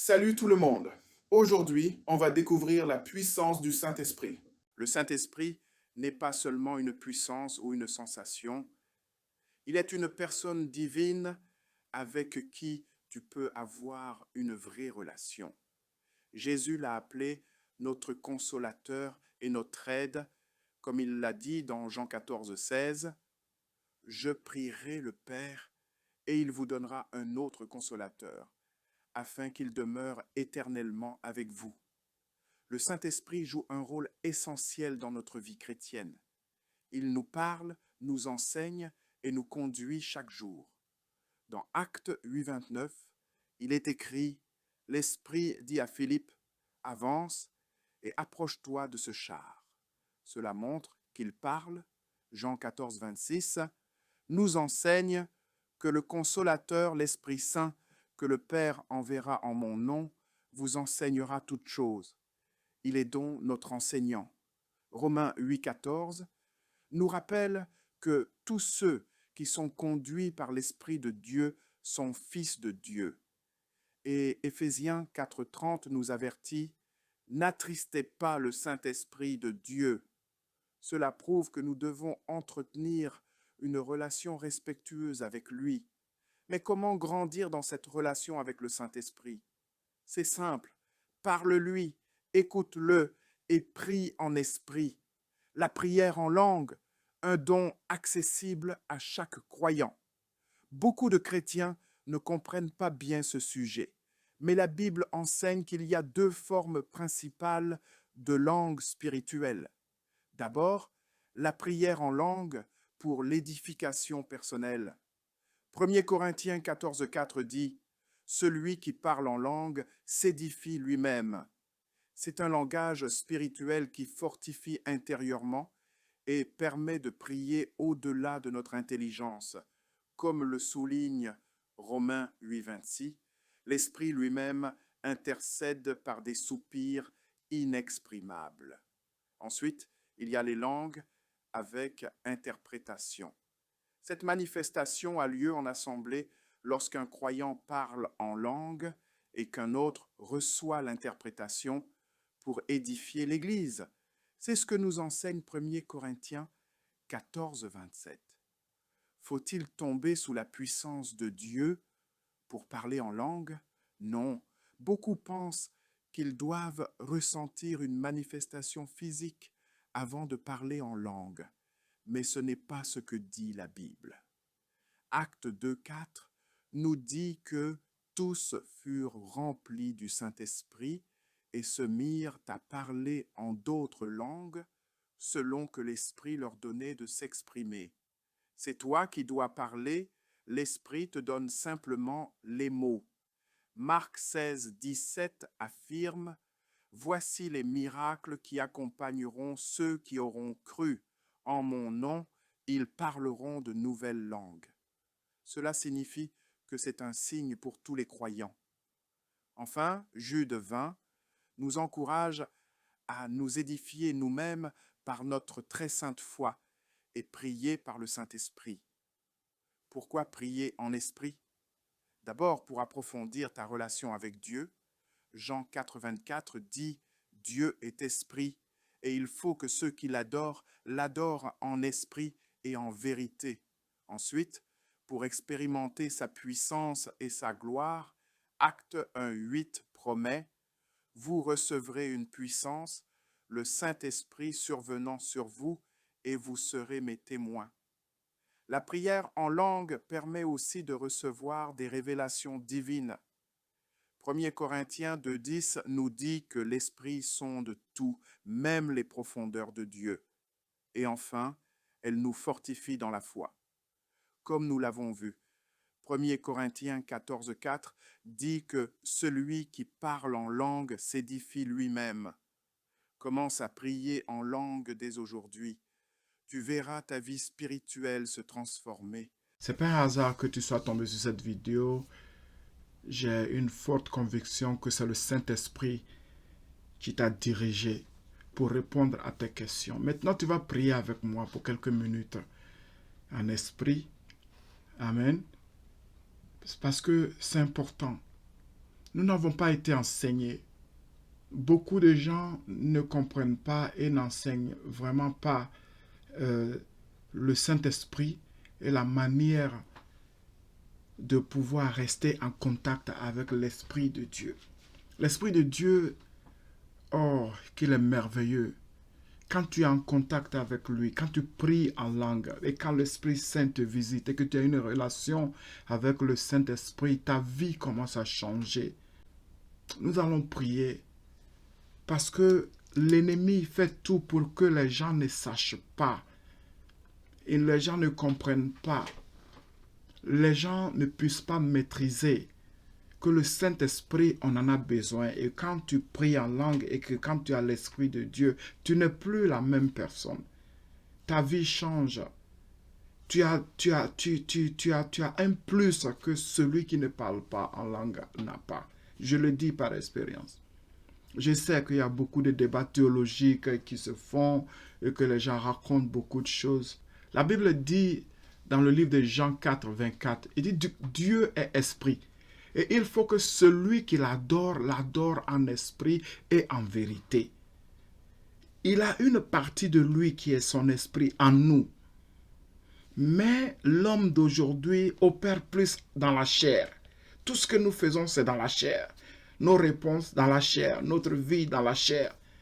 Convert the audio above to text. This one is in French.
Salut tout le monde. Aujourd'hui, on va découvrir la puissance du Saint-Esprit. Le Saint-Esprit n'est pas seulement une puissance ou une sensation, il est une personne divine avec qui tu peux avoir une vraie relation. Jésus l'a appelé notre consolateur et notre aide, comme il l'a dit dans Jean 14, 16, « Je prierai le Père et il vous donnera un autre consolateur, afin qu'il demeure éternellement avec vous. » Le Saint-Esprit joue un rôle essentiel dans notre vie chrétienne. Il nous parle, nous enseigne et nous conduit chaque jour. Dans Actes 8, 29, il est écrit « L'Esprit dit à Philippe, avance et approche-toi de ce char. » Cela montre qu'il parle, Jean 14, 26, nous enseigne que le Consolateur, l'Esprit Saint, que le Père enverra en mon nom, vous enseignera toutes choses. Il est donc notre enseignant. Romains 8, 14 nous rappelle que tous ceux qui sont conduits par l'Esprit de Dieu sont fils de Dieu. Et Éphésiens 4, 30 nous avertit « N'attristez pas le Saint-Esprit de Dieu. » Cela prouve que nous devons entretenir une relation respectueuse avec lui. Mais comment grandir dans cette relation avec le Saint-Esprit? C'est simple, parle-lui, écoute-le et prie en esprit. La prière en langue, un don accessible à chaque croyant. Beaucoup de chrétiens ne comprennent pas bien ce sujet, mais la Bible enseigne qu'il y a deux formes principales de langue spirituelle. D'abord, la prière en langue pour l'édification personnelle. 1 Corinthiens 14, 4 dit « Celui qui parle en langue s'édifie lui-même. » C'est un langage spirituel qui fortifie intérieurement et permet de prier au-delà de notre intelligence. Comme le souligne Romains 8, 26, l'Esprit lui-même intercède par des soupirs inexprimables. Ensuite, il y a les langues avec interprétation. Cette manifestation a lieu en assemblée lorsqu'un croyant parle en langue et qu'un autre reçoit l'interprétation pour édifier l'Église. C'est ce que nous enseigne 1 Corinthiens 14, 27. Faut-il tomber sous la puissance de Dieu pour parler en langue? Non. Beaucoup pensent qu'ils doivent ressentir une manifestation physique avant de parler en langue. Mais ce n'est pas ce que dit la Bible. Acte 2, 4 nous dit que tous furent remplis du Saint-Esprit et se mirent à parler en d'autres langues selon que l'Esprit leur donnait de s'exprimer. C'est toi qui dois parler, l'Esprit te donne simplement les mots. Marc 16, 17 affirme « Voici les miracles qui accompagneront ceux qui auront cru. En mon nom, ils parleront de nouvelles langues. » Cela signifie que c'est un signe pour tous les croyants. Enfin, Jude 20 nous encourage à nous édifier nous-mêmes par notre très sainte foi et prier par le Saint-Esprit. Pourquoi prier en esprit? D'abord, pour approfondir ta relation avec Dieu. Jean 4, 24 dit « Dieu est esprit et il faut que ceux qui l'adorent en esprit et en vérité. » Ensuite, pour expérimenter sa puissance et sa gloire, Acte 1, 8 promet « Vous recevrez une puissance, le Saint-Esprit survenant sur vous, et vous serez mes témoins. » La prière en langue permet aussi de recevoir des révélations divines. 1 Corinthiens 2,10 nous dit que l'Esprit sonde tout, même les profondeurs de Dieu. Et enfin, elle nous fortifie dans la foi. Comme nous l'avons vu, 1 Corinthiens 14,4 dit que celui qui parle en langue s'édifie lui-même. Commence à prier en langue dès aujourd'hui. Tu verras ta vie spirituelle se transformer. C'est pas un hasard que tu sois tombé sur cette vidéo. J'ai une forte conviction que c'est le Saint-Esprit qui t'a dirigé pour répondre à tes questions. Maintenant, tu vas prier avec moi pour quelques minutes en esprit. Amen. C'est parce que c'est important Nous n'avons pas été enseignés. Beaucoup de gens ne comprennent pas et n'enseignent vraiment pas le Saint-Esprit et la manière de pouvoir rester en contact avec l'Esprit de Dieu. L'Esprit de Dieu, oh, qu'il est merveilleux. Quand tu es en contact avec lui, quand tu pries en langue et quand l'Esprit Saint te visite et que tu as une relation avec le Saint-Esprit, ta vie commence à changer. Nous allons prier parce que l'ennemi fait tout pour que les gens ne sachent pas et les gens ne comprennent pas. Les gens ne puissent pas maîtriser que le Saint-Esprit, on en a besoin. Et quand tu pries en langue et que quand tu as l'Esprit de Dieu, tu n'es plus la même personne. Ta vie change. Tu as un plus que celui qui ne parle pas en langue n'a pas. Je le dis par expérience. Je sais qu'il y a beaucoup de débats théologiques qui se font et que les gens racontent beaucoup de choses. La Bible dit dans le livre de Jean 4, 24, il dit « Dieu est esprit ». Et il faut que celui qui l'adore en esprit et en vérité. Il a une partie de lui qui est son esprit en nous. Mais l'homme d'aujourd'hui opère plus dans la chair. Tout ce que nous faisons, c'est dans la chair. Nos réponses dans la chair, notre vie dans la chair.